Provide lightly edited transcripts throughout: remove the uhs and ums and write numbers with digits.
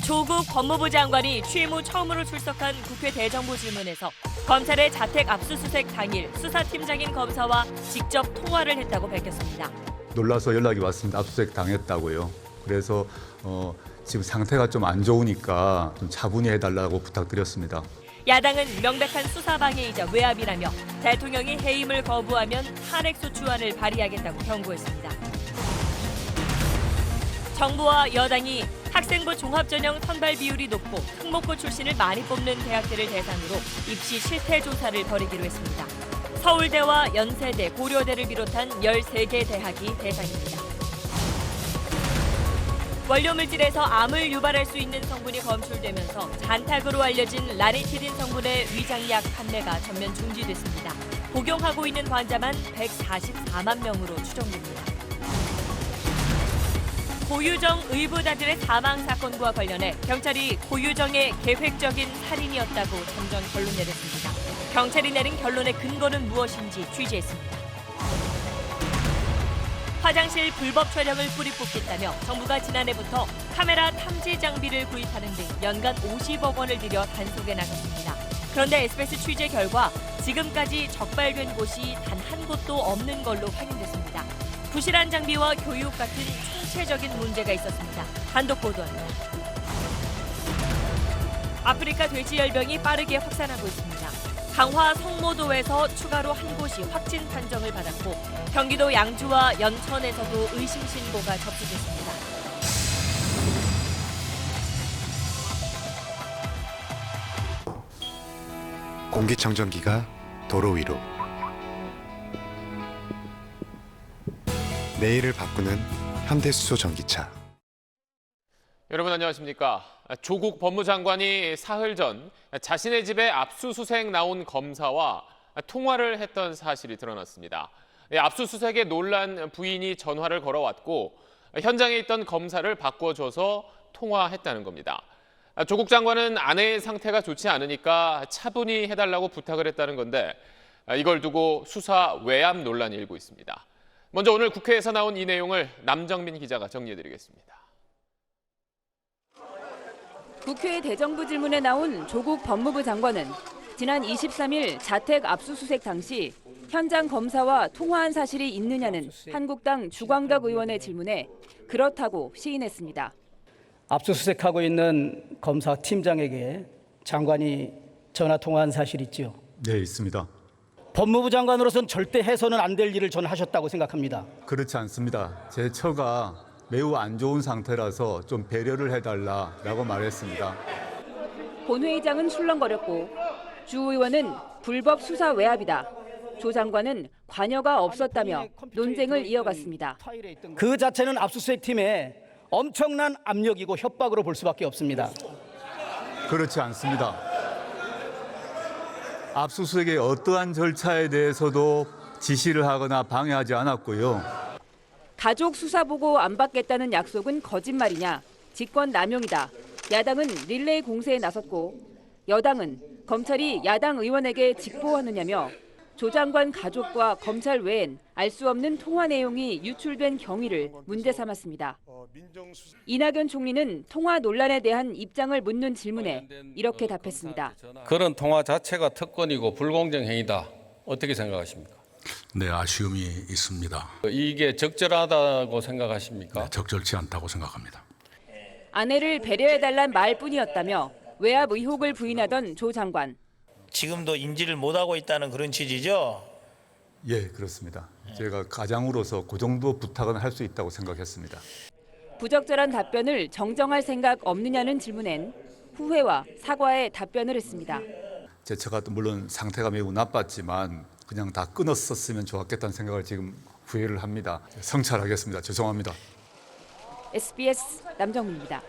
조국 법무부 장관이 취임 후 처음으로 출석한 국회 대정부 질문에서 검찰의 자택 압수수색 당일 수사팀장인 검사와 직접 통화를 했다고 밝혔습니다. 놀라서 연락이 왔습니다. 압수수색 당했다고요. 그래서 지금 상태가 좀 안 좋으니까 좀 차분히 해달라고 부탁드렸습니다. 야당은 명백한 수사방해이자 외압이라며 대통령이 해임을 거부하면 탄핵소추안을 발의하겠다고 경고했습니다. 정부와 여당이 학생부 종합전형 선발 비율이 높고 특목고 출신을 많이 뽑는 대학들을 대상으로 입시 실태 조사를 벌이기로 했습니다. 서울대와 연세대, 고려대를 비롯한 13개 대학이 대상입니다. 원료물질에서 암을 유발할 수 있는 성분이 검출되면서 잔탁으로 알려진 라니티딘 성분의 위장약 판매가 전면 중지됐습니다. 복용하고 있는 환자만 144만 명으로 추정됩니다. 고유정 의붓아들의 사망 사건과 관련해 경찰이 고유정의 계획적인 살인이었다고 전전 결론 내렸습니다. 경찰이 내린 결론의 근거는 무엇인지 취재했습니다. 화장실 불법 촬영을 뿌리 뽑겠다며 정부가 지난해부터 카메라 탐지 장비를 구입하는 등 연간 50억 원을 들여 단속에 나섰습니다. 그런데 SBS 취재 결과 지금까지 적발된 곳이 단 한 곳도 없는 걸로 확인됐습니다. 부실한 장비와 교육 같은 총체적인 문제가 있었습니다. 단독 보도합니다. 아프리카 돼지열병이 빠르게 확산하고 있습니다. 강화 성모도에서 추가로 한 곳이 확진 판정을 받았고 경기도 양주와 연천에서도 의심 신고가 접수됐습니다. 공기청정기가 도로 위로 내일을 바꾸는 현대수소 전기차. 여러분 안녕하십니까. 조국 법무장관이 사흘 전 자신의 집에 압수수색 나온 검사와 통화를 했던 사실이 드러났습니다. 압수수색에 놀란 부인이 전화를 걸어왔고 현장에 있던 검사를 바꿔줘서 통화했다는 겁니다. 조국 장관은 아내의 상태가 좋지 않으니까 차분히 해달라고 부탁을 했다는 건데 이걸 두고 수사 외압 논란이 일고 있습니다. 먼저 오늘 국회에서 나온 이 내용을 남정민 기자가 정리해드리겠습니다. 국회 대정부 질문에 나온 조국 법무부 장관은 지난 23일 자택 압수수색 당시 현장 검사와 통화한 사실이 있느냐는 한국당 주광덕 의원의 질문에 그렇다고 시인했습니다. 압수수색하고 있는 검사 팀장에게 장관이 전화 통화한 사실 있죠? 네, 있습니다. 법무부 장관으로서는 절대 해서는 안 될 일을 저는 하셨다고 생각합니다. 그렇지 않습니다. 제 처가 매우 안 좋은 상태라서 좀 배려를 해달라라고 말했습니다. 본회의장은 술렁거렸고 주 의원은 불법 수사 외압이다. 조 장관은 관여가 없었다며 논쟁을 이어갔습니다. 그 자체는 압수수색 팀에 엄청난 압력이고 협박으로 볼 수밖에 없습니다. 그렇지 않습니다. 압수수색의 어떠한 절차에 대해서도 지시를 하거나 방해하지 않았고요. 가족 수사 보고 안 받겠다는 약속은 거짓말이냐, 직권 남용이다. 야당은 릴레이 공세에 나섰고 여당은 검찰이 야당 의원에게 직보하느냐며 조 장관 가족과 검찰 외엔 알 수 없는 통화 내용이 유출된 경위를 문제 삼았습니다. 이낙연 총리는 통화 논란에 대한 입장을 묻는 질문에 이렇게 답했습니다. 그런 통화 자체가 특권이고 불공정 행위다. 어떻게 생각하십니까? 네, 아쉬움이 있습니다. 이게 적절하다고 생각하십니까? 네, 적절치 않다고 생각합니다. 아내를 배려해달란 말뿐이었다며 외압 의혹을 부인하던 조 장관. 지금도 인지를 못하고 있다는 그런 취지죠? 예, 그렇습니다. 제가 가장으로서 그 정도 부탁은 할 수 있다고 생각했습니다. 부적절한 답변을 정정할 생각 없느냐는 질문엔 후회와 사과에 답변을 했습니다. 제 처가 물론 상태가 매우 나빴지만 그냥 다 끊었었으면 좋았겠다는 생각을 지금 후회를 합니다. 성찰하겠습니다. 죄송합니다. SBS 남정민입니다.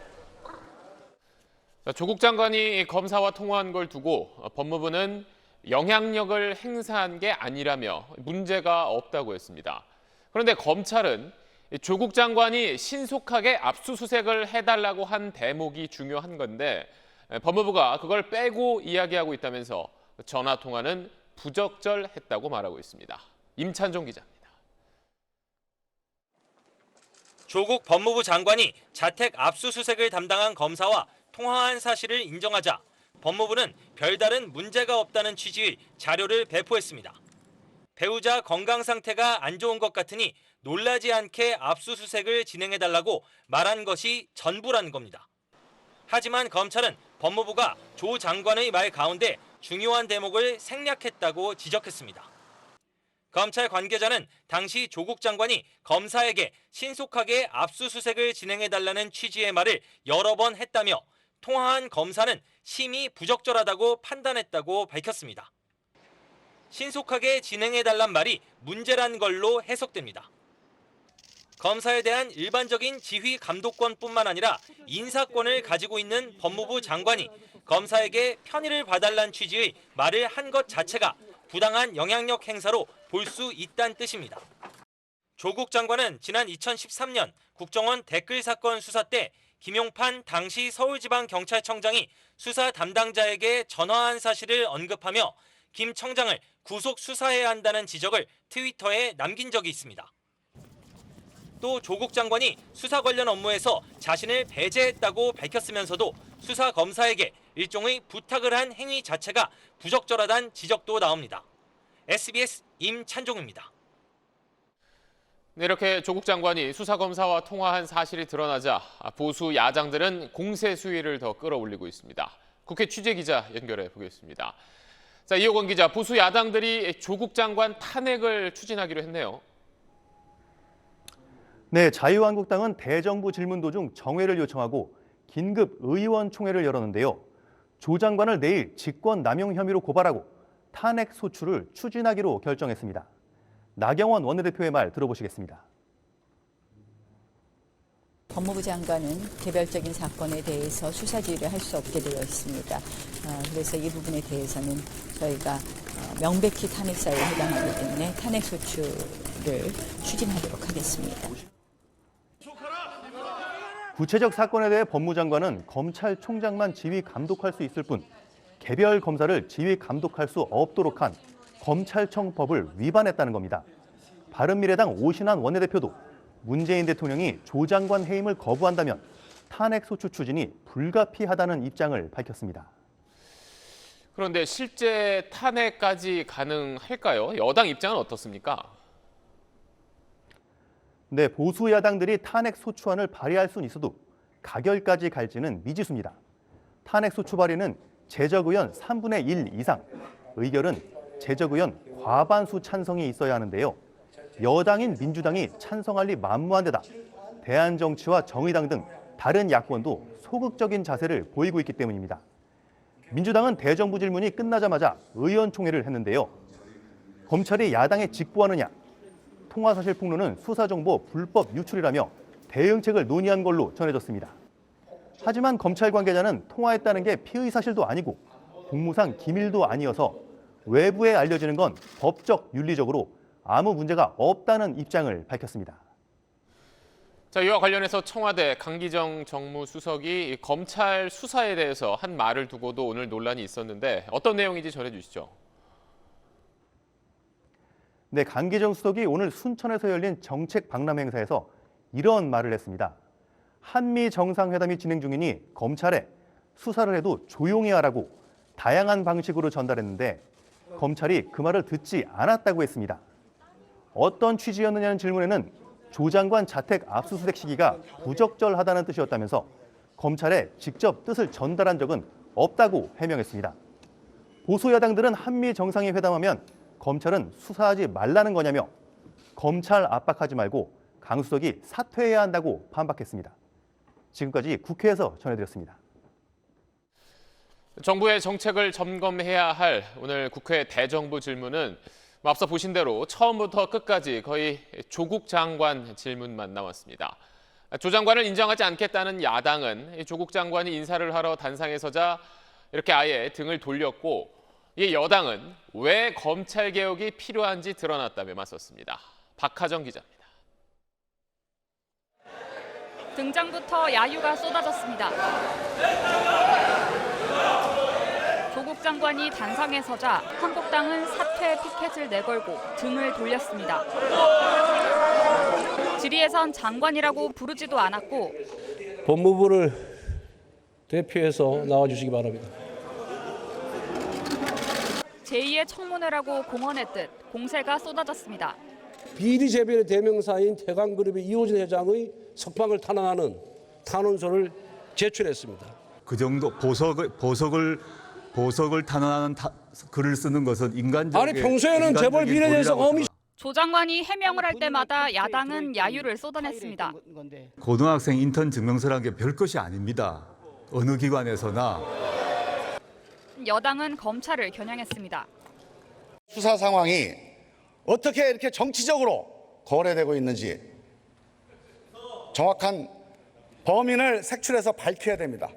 조국 장관이 검사와 통화한 걸 두고 법무부는 영향력을 행사한 게 아니라며 문제가 없다고 했습니다. 그런데 검찰은 조국 장관이 신속하게 압수수색을 해달라고 한 대목이 중요한 건데 법무부가 그걸 빼고 이야기하고 있다면서 전화 통화는 부적절했다고 말하고 있습니다. 임찬종 기자입니다. 조국 법무부 장관이 자택 압수수색을 담당한 검사와 통화한 사실을 인정하자 법무부는 별다른 문제가 없다는 취지의 자료를 배포했습니다. 배우자 건강 상태가 안 좋은 것 같으니 놀라지 않게 압수수색을 진행해달라고 말한 것이 전부란 겁니다. 하지만 검찰은 법무부가 조 장관의 말 가운데 중요한 대목을 생략했다고 지적했습니다. 검찰 관계자는 당시 조국 장관이 검사에게 신속하게 압수수색을 진행해달라는 취지의 말을 여러 번 했다며 통화한 검사는 심히 부적절하다고 판단했다고 밝혔습니다. 신속하게 진행해달란 말이 문제란 걸로 해석됩니다. 검사에 대한 일반적인 지휘 감독권뿐만 아니라 인사권을 가지고 있는 법무부 장관이 검사에게 편의를 봐달란 취지의 말을 한 것 자체가 부당한 영향력 행사로 볼 수 있다는 뜻입니다. 조국 장관은 지난 2013년 국정원 댓글 사건 수사 때 김용판 당시 서울지방경찰청장이 수사 담당자에게 전화한 사실을 언급하며 김 청장을 구속 수사해야 한다는 지적을 트위터에 남긴 적이 있습니다. 또 조국 장관이 수사 관련 업무에서 자신을 배제했다고 밝혔으면서도 수사 검사에게 일종의 부탁을 한 행위 자체가 부적절하다는 지적도 나옵니다. SBS 임찬종입니다. 네, 이렇게 조국 장관이 수사검사와 통화한 사실이 드러나자 보수 야당들은 공세 수위를 더 끌어올리고 있습니다. 국회 취재기자 연결해 보겠습니다. 자, 이호건 기자, 보수 야당들이 조국 장관 탄핵을 추진하기로 했네요. 네, 자유한국당은 대정부 질문 도중 정회를 요청하고 긴급 의원총회를 열었는데요. 조 장관을 내일 직권남용 혐의로 고발하고 탄핵 소추를 추진하기로 결정했습니다. 나경원 원내대표의 말 들어보시겠습니다. 법무부 장관은 개별적인 사건에 대해서 수사 지휘를 할 수 없게 되어 있습니다. 그래서 이 부분에 대해서는 저희가 명백히 탄핵 사유에 해당하기 때문에 탄핵 소추를 추진하도록 하겠습니다. 구체적 사건에 대해 법무장관은 검찰총장만 지휘 감독할 수 있을 뿐 개별 검사를 지휘 감독할 수 없도록 한 검찰청법을 위반했다는 겁니다. 바른미래당 오신환 원내대표도 문재인 대통령이 조 장관 해임을 거부한다면 탄핵 소추 추진이 불가피하다는 입장을 밝혔습니다. 그런데 실제 탄핵까지 가능할까요? 여당 입장은 어떻습니까? 네, 보수 야당들이 탄핵 소추안을 발의할 수는 있어도 가결까지 갈지는 미지수입니다. 탄핵 소추 발의는 제적 의원 3분의 1 이상, 의결은 제적 의원 과반수 찬성이 있어야 하는데요. 여당인 민주당이 찬성할 리 만무한 데다 대한정치와 정의당 등 다른 야권도 소극적인 자세를 보이고 있기 때문입니다. 민주당은 대정부 질문이 끝나자마자 의원총회를 했는데요. 검찰이 야당에 직보하느냐, 통화사실 폭로는 수사정보 불법 유출이라며 대응책을 논의한 걸로 전해졌습니다. 하지만 검찰 관계자는 통화했다는 게 피의 사실도 아니고 공무상 기밀도 아니어서 외부에 알려지는 건 법적, 윤리적으로 아무 문제가 없다는 입장을 밝혔습니다. 자, 이와 관련해서 청와대 강기정 정무수석이 검찰 수사에 대해서 한 말을 두고도 오늘 논란이 있었는데 어떤 내용인지 전해주시죠. 네, 강기정 수석이 오늘 순천에서 열린 정책 박람 행사에서 이런 말을 했습니다. 한미 정상회담이 진행 중이니 검찰에 수사를 해도 조용히 하라고 다양한 방식으로 전달했는데 검찰이 그 말을 듣지 않았다고 했습니다. 어떤 취지였느냐는 질문에는 조 장관 자택 압수수색 시기가 부적절하다는 뜻이었다면서 검찰에 직접 뜻을 전달한 적은 없다고 해명했습니다. 보수 야당들은 한미 정상이 회담하면 검찰은 수사하지 말라는 거냐며 검찰 압박하지 말고 강 수석이 사퇴해야 한다고 반박했습니다. 지금까지 국회에서 전해드렸습니다. 정부의 정책을 점검해야 할 오늘 국회 대정부 질문은 앞서 보신 대로 처음부터 끝까지 거의 조국 장관 질문만 나왔습니다. 조 장관을 인정하지 않겠다는 야당은 조국 장관이 인사를 하러 단상에 서자 이렇게 아예 등을 돌렸고, 이 여당은 왜 검찰 개혁이 필요한지 드러났다며 맞섰습니다. 박하정 기자입니다. 등장부터 야유가 쏟아졌습니다. 조국 장관이 단상에 서자 한국당은 사퇴 피켓을 내걸고 등을 돌렸습니다. 질의에선 장관이라고 부르지도 않았고 법무부를 대표해서 나와주시기 바랍니다. 제2의 청문회라고 공언했듯 공세가 쏟아졌습니다. 비리 재벌의 대명사인 태광그룹의 이호진 회장의 석방을 탄원하는 탄원서를 제출했습니다. 그 정도 보석을 탄원하는 글을 쓰는 것은 인간적인 아니 평소에는 재벌 비리에 대해서 어미 조 장관이 해명을 할 때마다 야당은 야유를 쏟아냈습니다. 고등학생 인턴 증명서라는 게 별것이 아닙니다. 어느 기관에서나. 여당은 검찰을 겨냥했습니다. 수사 상황이 어떻게 이렇게 정치적으로 거래되고 있는지 정확한 범인을 색출해서 밝혀야 됩니다.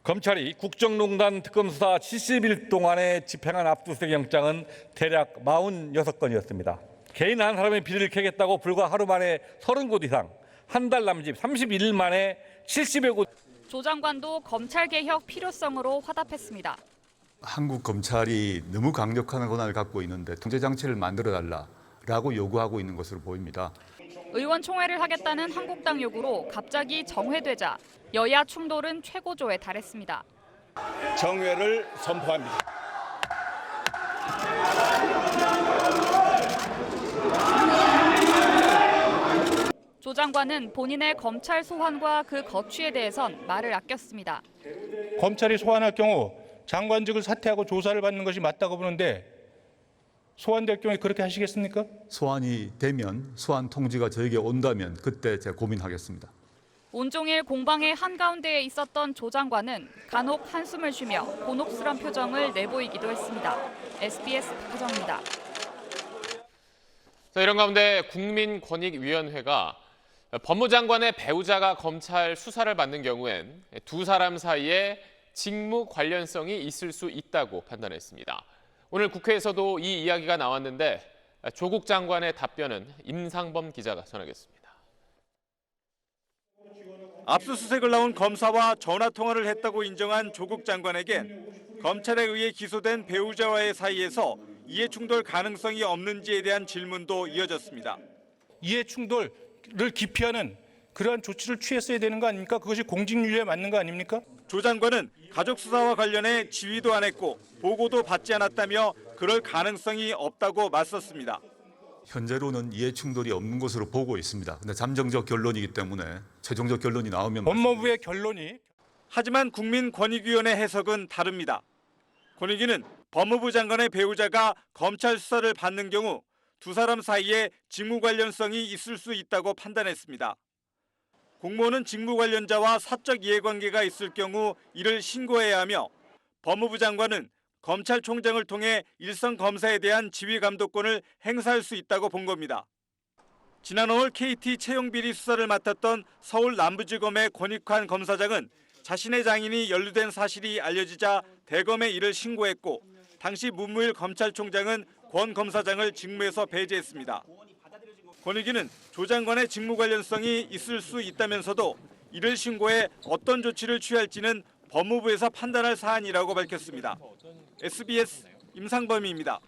검찰이 국정농단 특검 수사 70일 동안에 집행한 압수수색 영장은 대략 46건이었습니다. 개인 한 사람의 비리를 캐겠다고 불과 하루 만에 30곳 이상, 한 달 남짓 31일 만에 70여 곳. 조 장관도 검찰 개혁 필요성으로 화답했습니다. 한국 검찰이 너무 강력한 권한을 갖고 있는데 통제 장치를 만들어달라라고 요구하고 있는 것으로 보입니다. 의원총회를 하겠다는 한국당 요구로 갑자기 정회되자 여야 충돌은 최고조에 달했습니다. 정회를 선포합니다. 조 장관은 본인의 검찰 소환과 그 거취에 대해선 말을 아꼈습니다. 검찰이 소환할 경우 장관직을 사퇴하고 조사를 받는 것이 맞다고 보는데 소환될 경우에 그렇게 하시겠습니까? 소환이 되면 소환 통지가 저에게 온다면 그때 제가 고민하겠습니다. 온종일 공방의 한가운데에 있었던 조 장관은 간혹 한숨을 쉬며 곤혹스런 표정을 내보이기도 했습니다. SBS 박하정입니다. 자, 이런 가운데 국민권익위원회가 법무장관의 배우자가 검찰 수사를 받는 경우엔 두 사람 사이에 직무 관련성이 있을 수 있다고 판단했습니다. 오늘 국회에서도 이 이야기가 나왔는데 조국 장관의 답변은 임상범 기자가 전하겠습니다. 압수수색을 나온 검사와 전화통화를 했다고 인정한 조국 장관에겐 검찰에 의해 기소된 배우자와의 사이에서 이해충돌 가능성이 없는지에 대한 질문도 이어졌습니다. 이해충돌을 기피하는 그러한 조치를 취했어야 되는 거 아닙니까? 그것이 공직윤리에 맞는 거 아닙니까? 조 장관은 가족 수사와 관련해 지휘도 안 했고 보고도 받지 않았다며 그럴 가능성이 없다고 맞섰습니다. 현재로는 이해 충돌이 없는 것으로 보고 있습니다. 근데 잠정적 결론이기 때문에 최종적 결론이 나오면 법무부의 결론이. 하지만 국민권익위원회 해석은 다릅니다. 권익위는 법무부 장관의 배우자가 검찰 수사를 받는 경우 두 사람 사이에 직무 관련성이 있을 수 있다고 판단했습니다. 공무원은 직무 관련자와 사적 이해관계가 있을 경우 이를 신고해야 하며 법무부 장관은 검찰총장을 통해 일선 검사에 대한 지휘 감독권을 행사할 수 있다고 본 겁니다. 지난 5월 KT 채용비리 수사를 맡았던 서울 남부지검의 권익환 검사장은 자신의 장인이 연루된 사실이 알려지자 대검에 이를 신고했고 당시 문무일 검찰총장은 권 검사장을 직무에서 배제했습니다. 권익위는 조 장관의 직무 관련성이 있을 수 있다면서도 이를 신고해 어떤 조치를 취할지는 법무부에서 판단할 사안이라고 밝혔습니다. SBS 임상범입니다.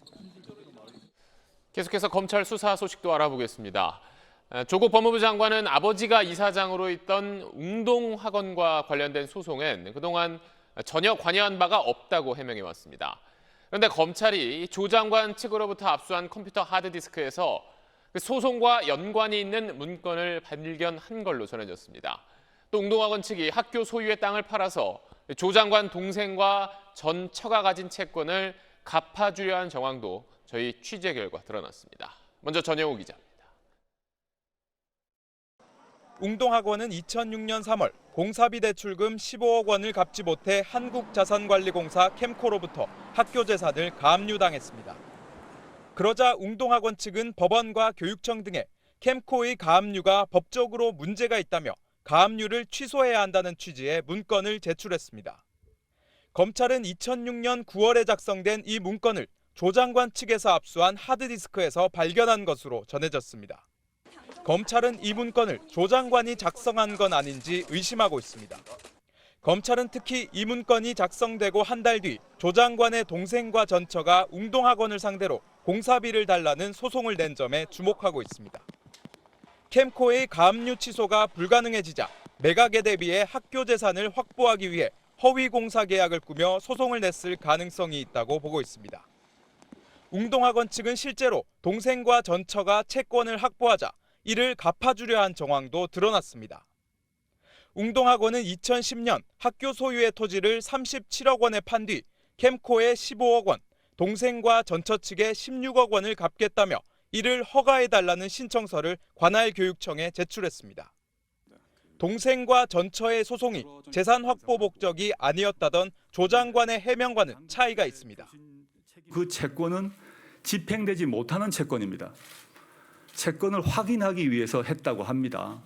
계속해서 검찰 수사 소식도 알아보겠습니다. 조국 법무부 장관은 아버지가 이사장으로 있던 웅동학원과 관련된 소송엔 그동안 전혀 관여한 바가 없다고 해명해왔습니다. 그런데 검찰이 조 장관 측으로부터 압수한 컴퓨터 하드디스크에서 그 소송과 연관이 있는 문건을 발견한 걸로 전해졌습니다. 또 웅동학원 측이 학교 소유의 땅을 팔아서 조 장관 동생과 전 처가 가진 채권을 갚아주려 한 정황도 저희 취재 결과 드러났습니다. 먼저 전영우 기자입니다. 웅동학원은 2006년 3월 공사비 대출금 15억 원을 갚지 못해 한국자산관리공사 캠코로부터 학교 재산을 가압류당했습니다. 그러자 웅동학원 측은 법원과 교육청 등에 캠코의 가압류가 법적으로 문제가 있다며 가압류를 취소해야 한다는 취지의 문건을 제출했습니다. 검찰은 2006년 9월에 작성된 이 문건을 조 장관 측에서 압수한 하드디스크에서 발견한 것으로 전해졌습니다. 검찰은 이 문건을 조 장관이 작성한 건 아닌지 의심하고 있습니다. 검찰은 특히 이 문건이 작성되고 한 달 뒤 조 장관의 동생과 전처가 웅동학원을 상대로 공사비를 달라는 소송을 낸 점에 주목하고 있습니다. 캠코의 가압류 취소가 불가능해지자 매각에 대비해 학교 재산을 확보하기 위해 허위 공사 계약을 꾸며 소송을 냈을 가능성이 있다고 보고 있습니다. 웅동학원 측은 실제로 동생과 전처가 채권을 확보하자 이를 갚아주려 한 정황도 드러났습니다. 웅동학원은 2010년 학교 소유의 토지를 37억 원에 판 뒤 캠코에 15억 원, 동생과 전처 측에 16억 원을 갚겠다며 이를 허가해달라는 신청서를 관할교육청에 제출했습니다. 동생과 전처의 소송이 재산 확보 목적이 아니었다던 조 장관의 해명과는 차이가 있습니다. 그 채권은 집행되지 못하는 채권입니다. 채권을 확인하기 위해서 했다고 합니다.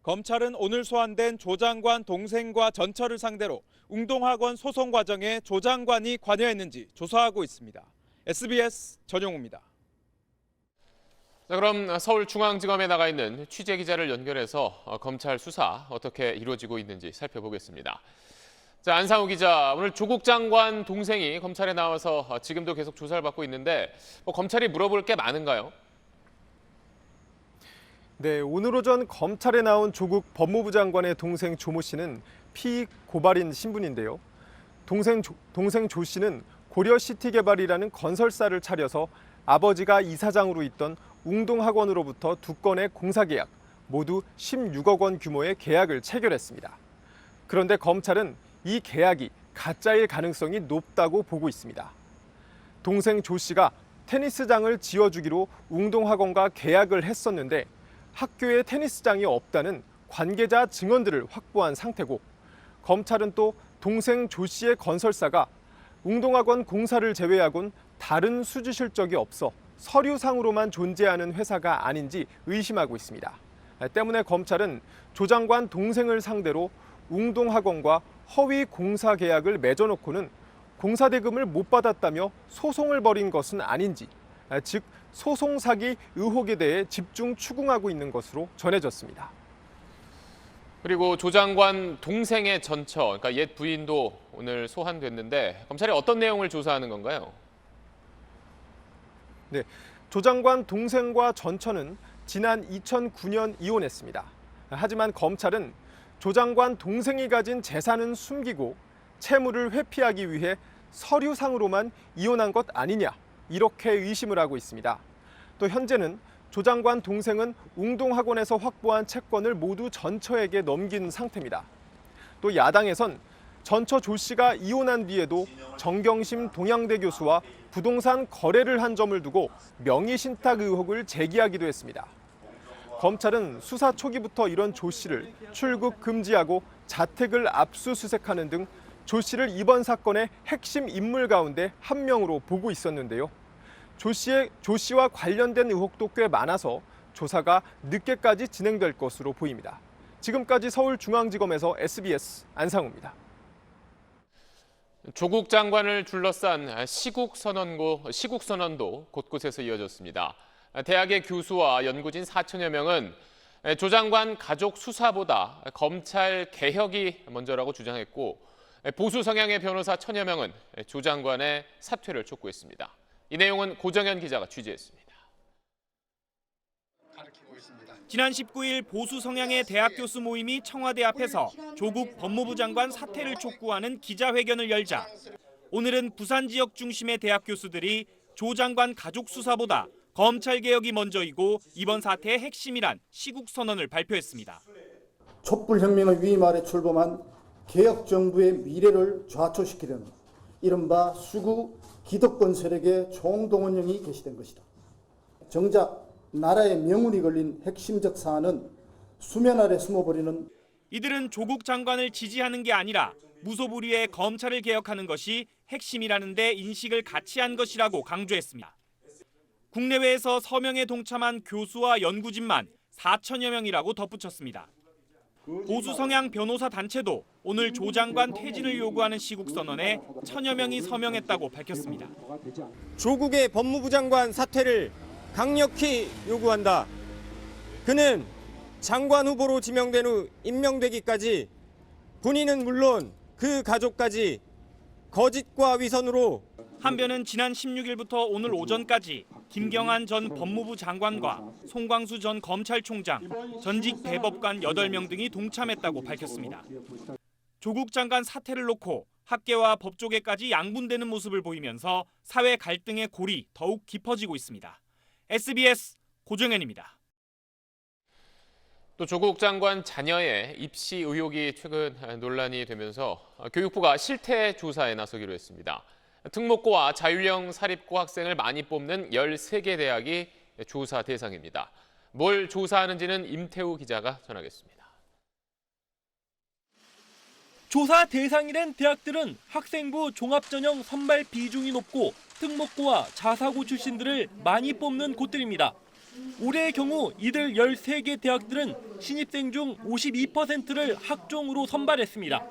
검찰은 오늘 소환된 조 장관 동생과 전처를 상대로 웅동학원 소송 과정에 조 장관이 관여했는지 조사하고 있습니다. SBS 전용우입니다. 자, 그럼 서울중앙지검에 나가 있는 취재기자를 연결해서 검찰 수사 어떻게 이루어지고 있는지 살펴보겠습니다. 자, 안상우 기자, 오늘 조국 장관 동생이 검찰에 나와서 지금도 계속 조사를 받고 있는데 검찰이 물어볼 게 많은가요? 네, 오늘 오전 검찰에 나온 조국 법무부 장관의 동생 조모 씨는 피의 고발인 신분인데요. 동생 조 씨는 고려시티개발이라는 건설사를 차려서 아버지가 이사장으로 있던 웅동학원으로부터 2건의 공사계약, 모두 16억 원 규모의 계약을 체결했습니다. 그런데 검찰은 이 계약이 가짜일 가능성이 높다고 보고 있습니다. 동생 조 씨가 테니스장을 지어주기로 웅동학원과 계약을 했었는데 학교에 테니스장이 없다는 관계자 증언들을 확보한 상태고, 검찰은 또 동생 조 씨의 건설사가 웅동학원 공사를 제외하곤 다른 수주 실적이 없어 서류상으로만 존재하는 회사가 아닌지 의심하고 있습니다. 때문에 검찰은 조 장관 동생을 상대로 웅동학원과 허위 공사 계약을 맺어놓고는 공사 대금을 못 받았다며 소송을 벌인 것은 아닌지, 즉 소송 사기 의혹에 대해 집중 추궁하고 있는 것으로 전해졌습니다. 그리고 조 장관 동생의 전처, 그러니까 옛 부인도 오늘 소환됐는데 검찰이 어떤 내용을 조사하는 건가요? 네, 조 장관 동생과 전처는 지난 2009년 이혼했습니다. 하지만 검찰은 조 장관 동생이 가진 재산은 숨기고 채무를 회피하기 위해 서류상으로만 이혼한 것 아니냐, 이렇게 의심을 하고 있습니다. 또 현재는 조 장관 동생은 웅동학원에서 확보한 채권을 모두 전처에게 넘긴 상태입니다. 또 야당에선 전처 조 씨가 이혼한 뒤에도 정경심 동양대 교수와 부동산 거래를 한 점을 두고 명의신탁 의혹을 제기하기도 했습니다. 검찰은 수사 초기부터 이런 조 씨를 출국 금지하고 자택을 압수수색하는 등 조 씨를 이번 사건의 핵심 인물 가운데 한 명으로 보고 있었는데요. 조 씨와 관련된 의혹도 꽤 많아서 조사가 늦게까지 진행될 것으로 보입니다. 지금까지 서울중앙지검에서 SBS 안상우입니다. 조국 장관을 둘러싼 시국선언도 곳곳에서 이어졌습니다. 대학의 교수와 연구진 4천여 명은 조 장관 가족 수사보다 검찰 개혁이 먼저라고 주장했고, 보수 성향의 변호사 1,000여 명은 조 장관의 사퇴를 촉구했습니다. 이 내용은 고정현 기자가 취재했습니다. 지난 19일 보수 성향의 대학 교수 모임이 청와대 앞에서 조국 법무부 장관 사퇴를 촉구하는 기자회견을 열자, 오늘은 부산 지역 중심의 대학 교수들이 조 장관 가족 수사보다 검찰 개혁이 먼저이고 이번 사태의 핵심이란 시국 선언을 발표했습니다. 촛불혁명의 위임 아래 출범한 개혁 정부의 미래를 좌초시키려는 이른바 수구 기득권 세력의 총동원령이 개시된 것이다. 정작 나라의 명운이 걸린 핵심적 사안은 수면 아래 숨어버리는, 이들은 조국 장관을 지지하는 게 아니라 무소불위의 검찰을 개혁하는 것이 핵심이라는 데 인식을 같이 한 것이라고 강조했습니다. 국내외에서 서명에 동참한 교수와 연구진만 4천여 명이라고 덧붙였습니다. 보수 성향 변호사 단체도 오늘 조 장관 퇴진을 요구하는 시국선언에 1,000여 명이 서명했다고 밝혔습니다. 조국의 법무부 장관 사퇴를 강력히 요구한다. 그는 장관 후보로 지명된 후 임명되기까지 본인은 물론 그 가족까지 거짓과 위선으로, 한편은 지난 16일부터 오늘 오전까지 김경환 전 법무부 장관과 송광수 전 검찰총장, 전직 대법관 8명 등이 동참했다고 밝혔습니다. 조국 장관 사퇴를 놓고 학계와 법조계까지 양분되는 모습을 보이면서 사회 갈등의 골이 더욱 깊어지고 있습니다. SBS 고정현입니다. 또 조국 장관 자녀의 입시 의혹이 최근 논란이 되면서 교육부가 실태 조사에 나서기로 했습니다. 특목고와 자율형 사립고 학생을 많이 뽑는 13개 대학이 조사 대상입니다. 뭘 조사하는지는 임태우 기자가 전하겠습니다. 조사 대상이 된 대학들은 학생부 종합전형 선발 비중이 높고 특목고와 자사고 출신들을 많이 뽑는 곳들입니다. 올해의 경우 이들 13개 대학들은 신입생 중 52%를 학종으로 선발했습니다.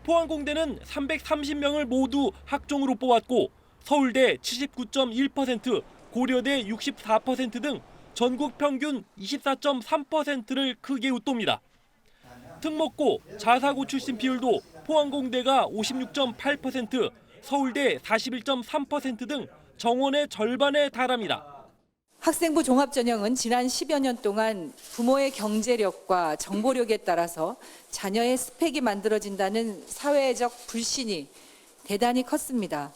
포항공대는 330명을 모두 학종으로 뽑았고 서울대 79.1%, 고려대 64% 등 전국 평균 24.3%를 크게 웃돕니다. 특목고, 자사고 출신 비율도 포항공대가 56.8%, 서울대 41.3% 등 정원의 절반에 달합니다. 학생부 종합전형은 지난 10여 년 동안 부모의 경제력과 정보력에 따라서 자녀의 스펙이 만들어진다는 사회적 불신이 대단히 컸습니다.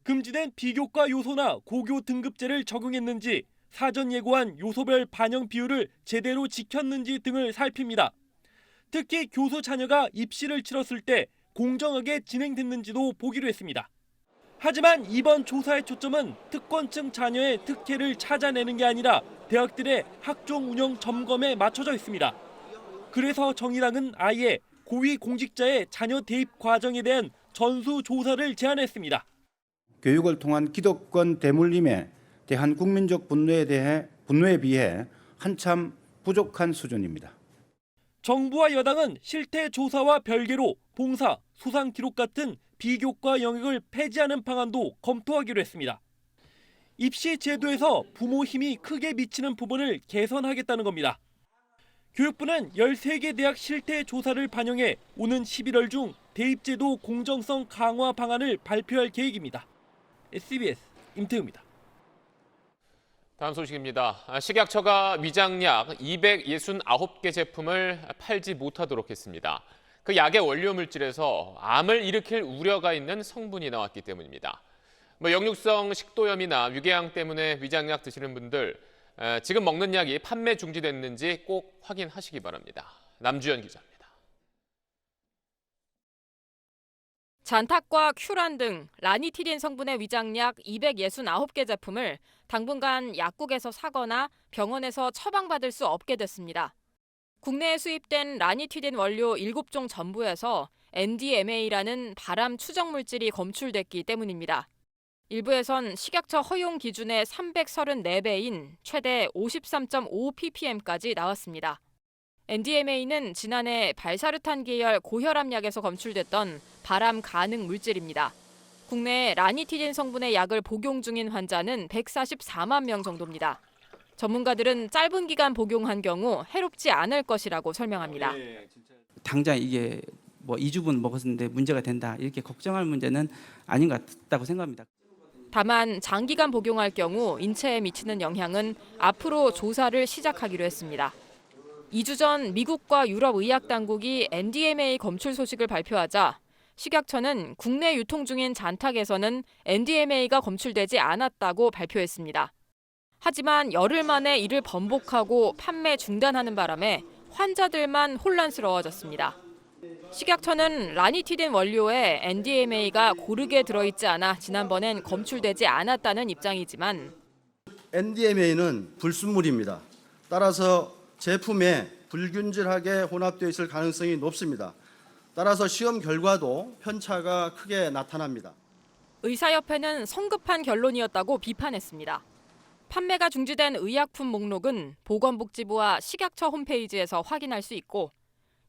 금지된 비교과 요소나 고교 등급제를 적용했는지, 사전 예고한 요소별 반영 비율을 제대로 지켰는지 등을 살핍니다. 특히 교수 자녀가 입시를 치렀을 때 공정하게 진행됐는지도 보기로 했습니다. 하지만 이번 조사의 초점은 특권층 자녀의 특혜를 찾아내는 게 아니라 대학들의 학종 운영 점검에 맞춰져 있습니다. 그래서 정의당은 아예 고위공직자의 자녀 대입 과정에 대한 전수조사를 제안했습니다. 교육을 통한 기득권 대물림에 대한 국민적 분노에 비해 한참 부족한 수준입니다. 정부와 여당은 실태 조사와 별개로 봉사, 수상 기록 같은 비교과 영역을 폐지하는 방안도 검토하기로 했습니다. 입시 제도에서 부모 힘이 크게 미치는 부분을 개선하겠다는 겁니다. 교육부는 13개 대학 실태 조사를 반영해 오는 11월 중 대입제도 공정성 강화 방안을 발표할 계획입니다. SBS 임태우입니다. 다음 소식입니다. 식약처가 위장약 269개 제품을 팔지 못하도록 했습니다. 그 약의 원료 물질에서 암을 일으킬 우려가 있는 성분이 나왔기 때문입니다. 역류성 식도염이나 위궤양 때문에 위장약 드시는 분들 지금 먹는 약이 판매 중지됐는지 꼭 확인하시기 바랍니다. 남주현 기자입니다. 잔탁과 큐란 등 라니티딘 성분의 위장약 269개 제품을 당분간 약국에서 사거나 병원에서 처방받을 수 없게 됐습니다. 국내에 수입된 라니티딘 원료 7종 전부에서 NDMA라는 발암 추정 물질이 검출됐기 때문입니다. 일부에선 식약처 허용 기준의 334배인 최대 53.5 ppm까지 나왔습니다. NDMA는 지난해 발사르탄 계열 고혈압 약에서 검출됐던 발암 가능 물질입니다. 국내에 라니티딘 성분의 약을 복용 중인 환자는 144만 명 정도입니다. 전문가들은 짧은 기간 복용한 경우 해롭지 않을 것이라고 설명합니다. 당장 이게 2주분 먹었는데 문제가 된다 이렇게 걱정할 문제는 아닌 것 같다고 생각합니다. 다만 장기간 복용할 경우 인체에 미치는 영향은 앞으로 조사를 시작하기로 했습니다. 2주 전 미국과 유럽 의약 당국이 NDMA 검출 소식을 발표하자 식약처는 국내 유통 중인 잔탁에서는 NDMA가 검출되지 않았다고 발표했습니다. 하지만 열흘 만에 이를 번복하고 판매 중단하는 바람에 환자들만 혼란스러워졌습니다. 식약처는 라니티딘 원료에 NDMA가 고르게 들어있지 않아 지난번엔 검출되지 않았다는 입장이지만 NDMA는 불순물입니다. 따라서 제품에 불균질하게 혼합되어 있을 가능성이 높습니다. 따라서 시험 결과도 편차가 크게 나타납니다. 의사협회는 성급한 결론이었다고 비판했습니다. 판매가 중지된 의약품 목록은 보건복지부와 식약처 홈페이지에서 확인할 수 있고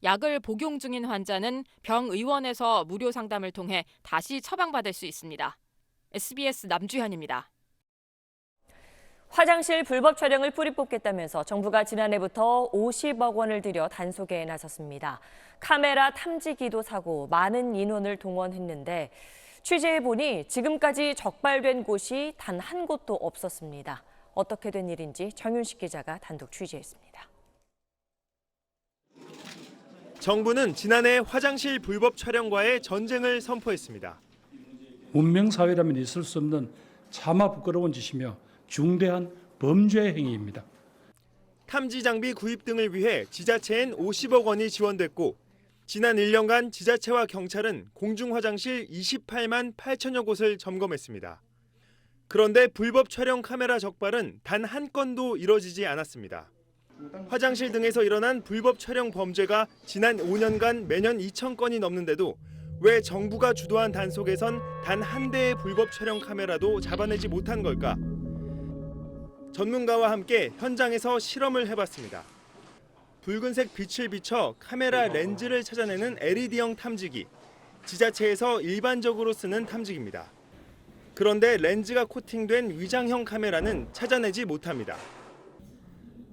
약을 복용 중인 환자는 병의원에서 무료 상담을 통해 다시 처방받을 수 있습니다. SBS 남주현입니다. 화장실 불법 촬영을 뿌리 뽑겠다면서 정부가 지난해부터 50억 원을 들여 단속에 나섰습니다. 카메라 탐지기도 사고 많은 인원을 동원했는데 취재해보니 지금까지 적발된 곳이 단 한 곳도 없었습니다. 어떻게 된 일인지 정윤식 기자가 단독 취재했습니다. 정부는 지난해 화장실 불법 촬영과의 전쟁을 선포했습니다. 문명사회라면 있을 수 없는 차마 부끄러운 짓이며 중대한 범죄 행위입니다. 탐지 장비 구입 등을 위해 지자체엔 50억 원이 지원됐고 지난 1년간 지자체와 경찰은 공중 화장실 28만 8천여 곳을 점검했습니다. 그런데 불법 촬영 카메라 적발은 단 한 건도 이뤄지지 않았습니다. 화장실 등에서 일어난 불법 촬영 범죄가 지난 5년간 매년 2천 건이 넘는데도 왜 정부가 주도한 단속에선 단 한 대의 불법 촬영 카메라도 잡아내지 못한 걸까? 전문가와 함께 현장에서 실험을 해봤습니다. 붉은색 빛을 비춰 카메라 렌즈를 찾아내는 LED형 탐지기, 지자체에서 일반적으로 쓰는 탐지기입니다. 그런데 렌즈가 코팅된 위장형 카메라는 찾아내지 못합니다.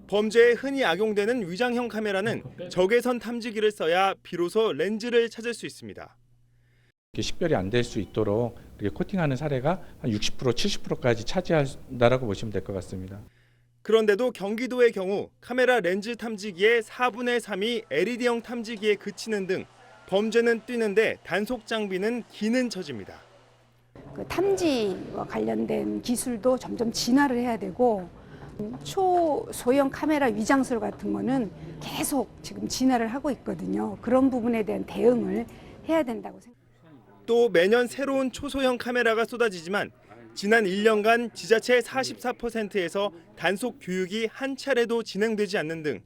범죄에 흔히 악용되는 위장형 카메라는 적외선 탐지기를 써야 비로소 렌즈를 찾을 수 있습니다. 식별이 안 될 수 있도록 이렇게 코팅하는 사례가 한 60%, 70%까지 차지한다라고 보시면 될 것 같습니다. 그런데도 경기도의 경우 카메라 렌즈 탐지기의 4분의 3이 LED형 탐지기에 그치는 등 범죄는 뛰는데 단속 장비는 기는 처지입니다. 그 탐지와 관련된 기술도 점점 진화를 해야 되고 초소형 카메라 위장술 같은 거는 계속 지금 진화를 하고 있거든요. 그런 부분에 대한 대응을 해야 된다고 생각합니다. 또 매년 새로운 초소형 카메라가 쏟아지지만 지난 1년간 지자체 44%에서 단속 교육이 한 차례도 진행되지 않는 등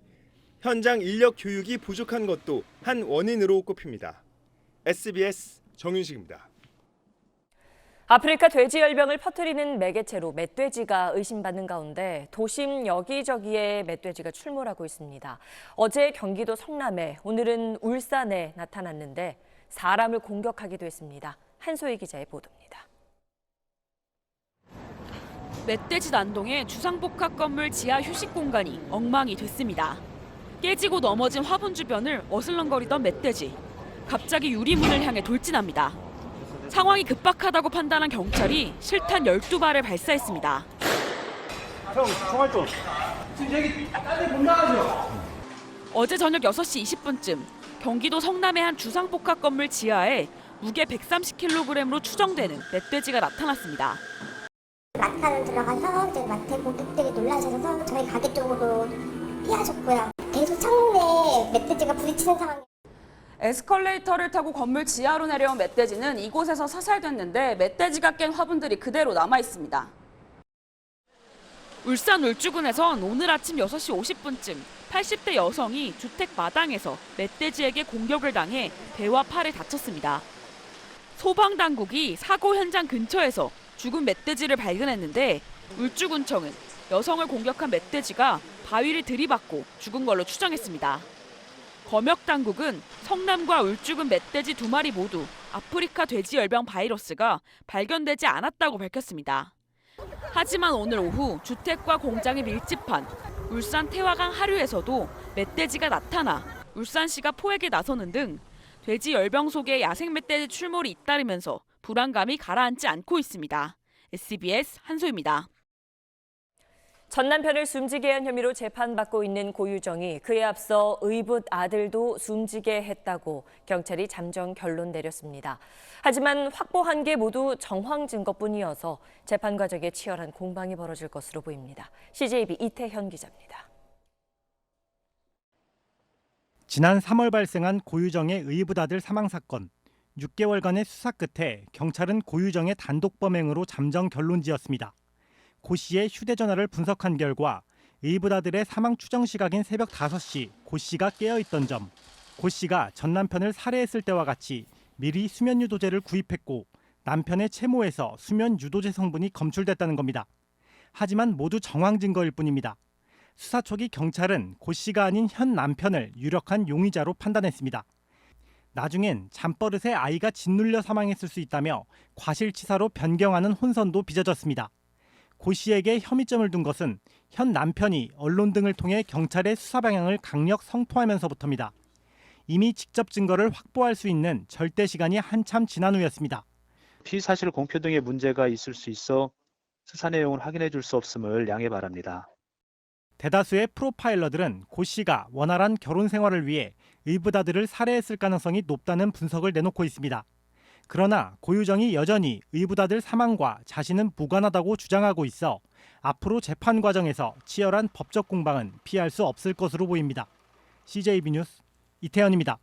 현장 인력 교육이 부족한 것도 한 원인으로 꼽힙니다. SBS 정윤식입니다. 아프리카 돼지열병을 퍼뜨리는 매개체로 멧돼지가 의심받는 가운데 도심 여기저기에 멧돼지가 출몰하고 있습니다. 어제 경기도 성남에, 오늘은 울산에 나타났는데 사람을 공격하기도 했습니다. 한소희 기자의 보도입니다. 멧돼지 난동에 주상복합 건물 지하 휴식 공간이 엉망이 됐습니다. 깨지고 넘어진 화분 주변을 어슬렁거리던 멧돼지. 갑자기 유리문을 향해 돌진합니다. 상황이 급박하다고 판단한 경찰이 실탄 12발을 발사했습니다. 형, 총알 좀. 지금 저기 딴데 못 나가죠? 어제 저녁 6시 20분쯤 경기도 성남의 한 주상복합 건물 지하에 무게 130kg으로 추정되는 멧돼지가 나타났습니다. 마트로 들어가서 이제 마트 고객들이 놀라셔서 저희 가게 쪽으로 피하셨고요. 계속 창문에 멧돼지가 부딪히는 상황. 에스컬레이터를 타고 건물 지하로 내려온 멧돼지는 이곳에서 사살됐는데 멧돼지가 깬 화분들이 그대로 남아 있습니다. 울산 울주군에선 오늘 아침 6시 50분쯤 80대 여성이 주택 마당에서 멧돼지에게 공격을 당해 배와 팔을 다쳤습니다. 소방당국이 사고 현장 근처에서 죽은 멧돼지를 발견했는데 울주군청은 여성을 공격한 멧돼지가 바위를 들이받고 죽은 걸로 추정했습니다. 검역당국은 성남과 울주군 멧돼지 2마리 모두 아프리카 돼지열병 바이러스가 발견되지 않았다고 밝혔습니다. 하지만 오늘 오후 주택과 공장이 밀집한 울산 태화강 하류에서도 멧돼지가 나타나 울산시가 포획에 나서는 등 돼지열병 속에 야생 멧돼지 출몰이 잇따르면서 불안감이 가라앉지 않고 있습니다. SBS 한소희입니다. 전 남편을 숨지게 한 혐의로 재판받고 있는 고유정이 그에 앞서 의붓 아들도 숨지게 했다고 경찰이 잠정 결론 내렸습니다. 하지만 확보한 게 모두 정황 증거뿐이어서 재판 과정에 치열한 공방이 벌어질 것으로 보입니다. CJB 이태현 기자입니다. 지난 3월 발생한 고유정의 의붓 아들 사망 사건. 6개월간의 수사 끝에 경찰은 고유정의 단독 범행으로 잠정 결론지었습니다. 고 씨의 휴대전화를 분석한 결과 의붓 아들의 사망 추정 시각인 새벽 5시 고 씨가 깨어있던 점, 고 씨가 전 남편을 살해했을 때와 같이 미리 수면 유도제를 구입했고 남편의 채모에서 수면 유도제 성분이 검출됐다는 겁니다. 하지만 모두 정황 증거일 뿐입니다. 수사 초기 경찰은 고 씨가 아닌 현 남편을 유력한 용의자로 판단했습니다. 나중엔 잠버릇에 아이가 짓눌려 사망했을 수 있다며 과실치사로 변경하는 혼선도 빚어졌습니다. 고 씨에게 혐의점을 둔 것은 현 남편이 언론 등을 통해 경찰의 수사 방향을 강력 성토하면서부터입니다. 이미 직접 증거를 확보할 수 있는 절대 시간이 한참 지난 후였습니다. 피의사실 공표 등의 문제가 있을 수 있어 수사 내용을 확인해 줄 수 없음을 양해 바랍니다. 대다수의 프로파일러들은 고 씨가 원활한 결혼 생활을 위해 의붓아들을 살해했을 가능성이 높다는 분석을 내놓고 있습니다. 그러나 고유정이 여전히 의붓아들 사망과 자신은 무관하다고 주장하고 있어 앞으로 재판 과정에서 치열한 법적 공방은 피할 수 없을 것으로 보입니다. CJB 뉴스 이태현입니다.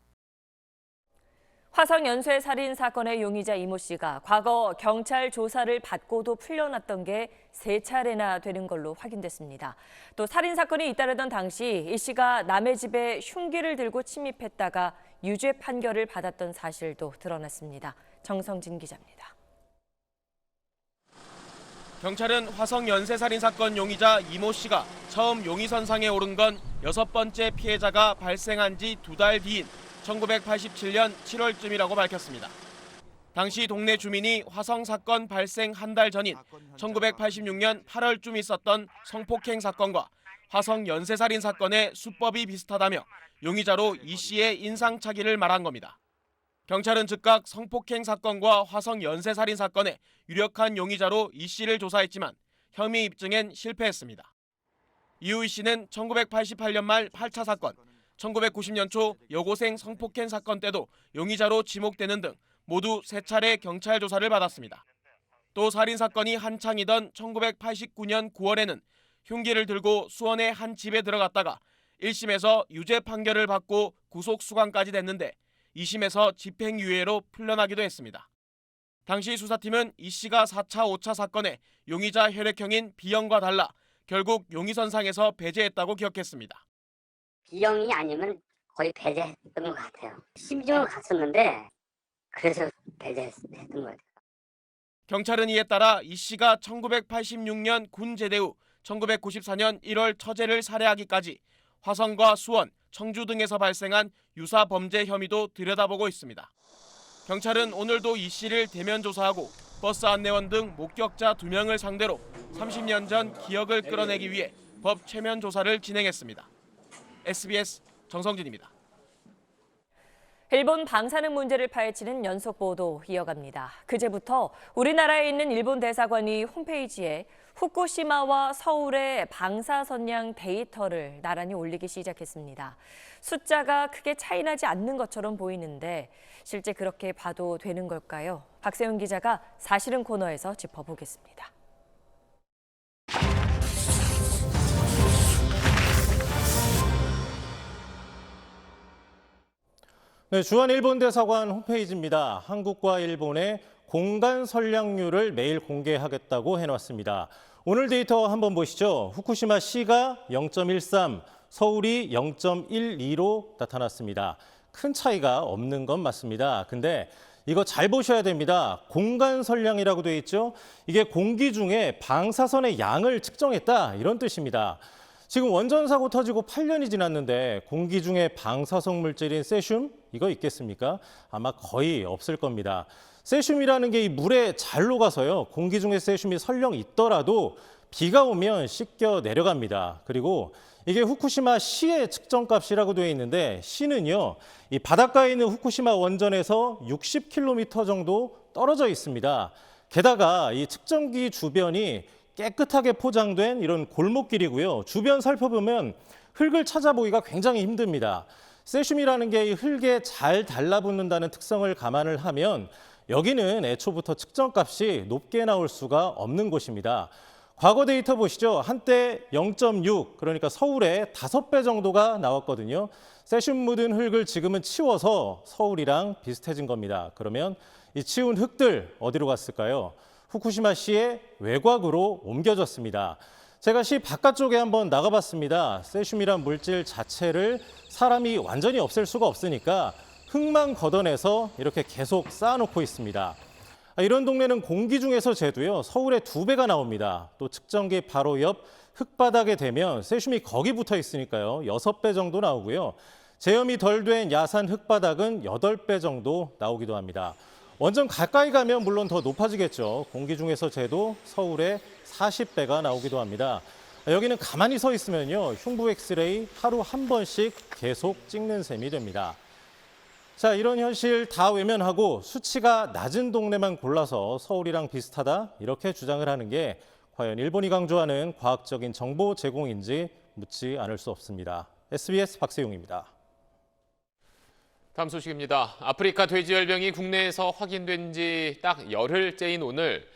화성 연쇄 살인 사건의 용의자 이모 씨가 과거 경찰 조사를 받고도 풀려났던 게 3차례나 되는 걸로 확인됐습니다. 또 살인 사건이 잇따르던 당시 이 씨가 남의 집에 흉기를 들고 침입했다가 유죄 판결을 받았던 사실도 드러났습니다. 정성진 기자입니다. 경찰은 화성 연쇄살인 사건 용의자 이모 씨가 처음 용의선상에 오른 건 6번째 피해자가 발생한 지 2달 뒤인 1987년 7월쯤이라고 밝혔습니다. 당시 동네 주민이 화성 사건 발생 한 달 전인 1986년 8월쯤 있었던 성폭행 사건과 화성 연쇄살인 사건의 수법이 비슷하다며 용의자로 이 씨의 인상착의를 말한 겁니다. 경찰은 즉각 성폭행 사건과 화성 연쇄살인 사건의 유력한 용의자로 이 씨를 조사했지만 혐의 입증엔 실패했습니다. 이후 이 씨는 1988년 말 8차 사건, 1990년 초 여고생 성폭행 사건 때도 용의자로 지목되는 등 모두 3차례 경찰 조사를 받았습니다. 또 살인 사건이 한창이던 1989년 9월에는 흉기를 들고 수원의 한 집에 들어갔다가 1심에서 유죄 판결을 받고 구속 수감까지 됐는데 2심에서 집행유예로 풀려나기도 했습니다. 당시 수사팀은 이 씨가 4차, 5차 사건에 용의자 혈액형인 B형과 달라 결국 용의선상에서 배제했다고 기억했습니다. B형이 아니면 거의 배제했던 것 같아요. 심증을 갔었는데 그래서 배제했던 것 같아요. 경찰은 이에 따라 이 씨가 1986년 군 제대 후 1994년 1월 처제를 살해하기까지 화성과 수원, 청주 등에서 발생한 유사 범죄 혐의도 들여다보고 있습니다. 경찰은 오늘도 이 씨를 대면 조사하고 버스 안내원 등 목격자 2명을 상대로 30년 전 기억을 끌어내기 위해 법 최면 조사를 진행했습니다. SBS 정성진입니다. 일본 방사능 문제를 파헤치는 연속 보도 이어갑니다. 그제부터 우리나라에 있는 일본 대사관이 홈페이지에 후쿠시마와 서울의 방사선량 데이터를 나란히 올리기 시작했습니다. 숫자가 크게 차이나지 않는 것처럼 보이는데 실제 그렇게 봐도 되는 걸까요? 박세훈 기자가 사실은 코너에서 짚어보겠습니다. 네, 주한 일본 대사관 홈페이지입니다. 한국과 일본의 공간 선량률을 매일 공개하겠다고 해놨습니다. 오늘 데이터 한번 보시죠. 후쿠시마 시가 0.13, 서울이 0.12로 나타났습니다. 큰 차이가 없는 건 맞습니다. 근데 이거 잘 보셔야 됩니다. 공간 선량이라고 되어 있죠. 이게 공기 중에 방사선의 양을 측정했다 이런 뜻입니다. 지금 원전 사고 터지고 8년이 지났는데 공기 중에 방사성 물질인 세슘 이거 있겠습니까? 아마 거의 없을 겁니다. 세슘이라는 게 이 물에 잘 녹아서요. 공기 중에 세슘이 설령 있더라도 비가 오면 씻겨 내려갑니다. 그리고 이게 후쿠시마 시의 측정값이라고 되어 있는데 시는요. 이 바닷가에 있는 후쿠시마 원전에서 60km 정도 떨어져 있습니다. 게다가 이 측정기 주변이 깨끗하게 포장된 이런 골목길이고요. 주변 살펴보면 흙을 찾아보기가 굉장히 힘듭니다. 세슘이라는 게 이 흙에 잘 달라붙는다는 특성을 감안을 하면 여기는 애초부터 측정값이 높게 나올 수가 없는 곳입니다. 과거 데이터 보시죠. 한때 0.6, 그러니까 서울의 5배 정도가 나왔거든요. 세슘 묻은 흙을 지금은 치워서 서울이랑 비슷해진 겁니다. 그러면 이 치운 흙들 어디로 갔을까요? 후쿠시마 시의 외곽으로 옮겨졌습니다. 제가 시 바깥쪽에 한번 나가봤습니다. 세슘이란 물질 자체를 사람이 완전히 없앨 수가 없으니까 흙만 걷어내서 이렇게 계속 쌓아놓고 있습니다. 이런 동네는 공기 중에서 재도요, 서울의 2배가 나옵니다. 또 측정기 바로 옆 흙바닥에 대면 세슘이 거기 붙어 있으니까요, 6배 정도 나오고요. 제염이 덜 된 야산 흙바닥은 8배 정도 나오기도 합니다. 원전 가까이 가면 물론 더 높아지겠죠. 공기 중에서 재도 서울의 40배가 나오기도 합니다. 여기는 가만히 서 있으면요, 흉부 엑스레이 하루 한 번씩 계속 찍는 셈이 됩니다. 자, 이런 현실 다 외면하고 수치가 낮은 동네만 골라서 서울이랑 비슷하다 이렇게 주장을 하는 게 과연 일본이 강조하는 과학적인 정보 제공인지 묻지 않을 수 없습니다. SBS 박세용입니다. 다음 소식입니다. 아프리카 돼지열병이 국내에서 확인된 지 딱 열흘째인 오늘